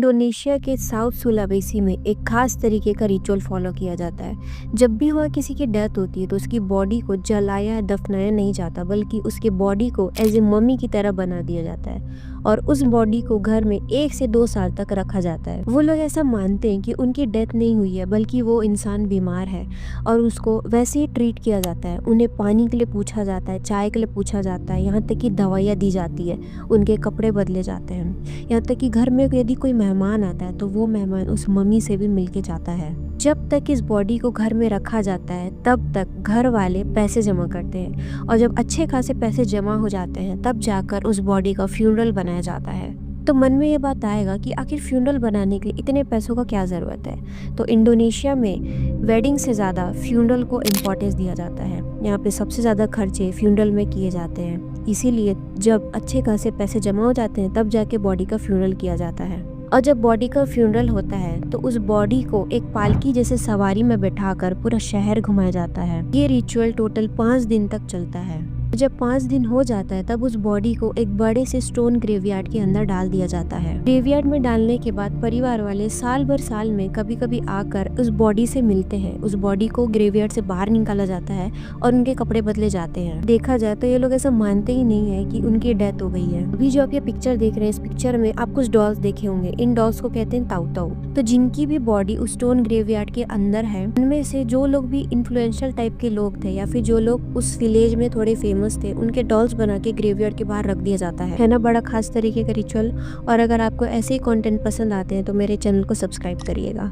Indonesia के south Sulawesi में एक खास तरीके का रिचुअल फॉलो किया जाता है। जब भी वहाँ किसी की डेथ होती है तो उसकी बॉडी को जलाया दफनाया नहीं जाता, बल्कि उसके बॉडी को एज ए मम्मी की तरह बना दिया जाता है और उस बॉडी को घर में 1 से 2 साल तक रखा जाता है। वो लोग ऐसा मानते हैं कि उनकी डेथ नहीं हुई है, बल्कि वो इंसान बीमार है और उसको वैसे ही ट्रीट किया जाता है। उन्हें पानी के लिए पूछा जाता है, चाय के लिए पूछा जाता है, यहाँ तक कि दवाइयाँ दी जाती है, उनके कपड़े बदले जाते हैं। यहाँ तक कि घर में यदि कोई मेहमान आता है तो वो मेहमान उस मम्मी से भी मिलके जाता है। जब तक इस बॉडी को घर में रखा जाता है तब तक घर वाले पैसे जमा करते हैं और जब अच्छे खासे पैसे जमा हो जाते हैं तब जाकर उस बॉडी का फ्यूनरल बनाया जाता है। तो मन में ये बात आएगा कि आखिर फ्यूनरल बनाने के लिए इतने पैसों का क्या ज़रूरत है। तो इंडोनेशिया में वेडिंग से ज़्यादा फ्यूनरल को इम्पोर्टेंस दिया जाता है। यहाँ पे सबसे ज़्यादा खर्चे फ्यूनरल में किए जाते हैं, इसीलिए जब अच्छे खासे पैसे जमा हो जाते हैं तब जाके बॉडी का फ्यूनरल किया जाता है। और जब बॉडी का फ्यूनरल होता है तो उस बॉडी को एक पालकी जैसे सवारी में बैठाकर पूरा शहर घुमाया जाता है। ये रिचुअल टोटल 5 दिन तक चलता है। जब 5 दिन हो जाता है तब उस बॉडी को एक बड़े से स्टोन ग्रेवयार्ड के अंदर डाल दिया जाता है। ग्रेवयार्ड में डालने के बाद परिवार वाले साल भर साल में कभी कभी आकर उस बॉडी से मिलते हैं। उस बॉडी को ग्रेवयार्ड से बाहर निकाला जाता है और उनके कपड़े बदले जाते हैं। देखा जाए तो ये लोग ऐसा मानते ही नहीं है कि उनकी डेथ हो गई है। अभी जो आप ये पिक्चर देख रहे हैं, इस पिक्चर में आप कुछ डॉल्स देखे होंगे। इन डॉल्स को कहते हैं ताऊ ताऊ। तो जिनकी भी बॉडी उस स्टोन ग्रेवयार्ड के अंदर है, उनमें से जो लोग भी इन्फ्लुएंशियल टाइप के लोग थे या फिर जो लोग उस विलेज में थोड़े फेमस थे, उनके डॉल्स बना के ग्रेवयार्ड के बाहर रख दिया जाता है ना। बड़ा खास तरीके का रिचुअल। और अगर आपको ऐसे ही कंटेंट पसंद आते हैं तो मेरे चैनल को सब्सक्राइब करिएगा।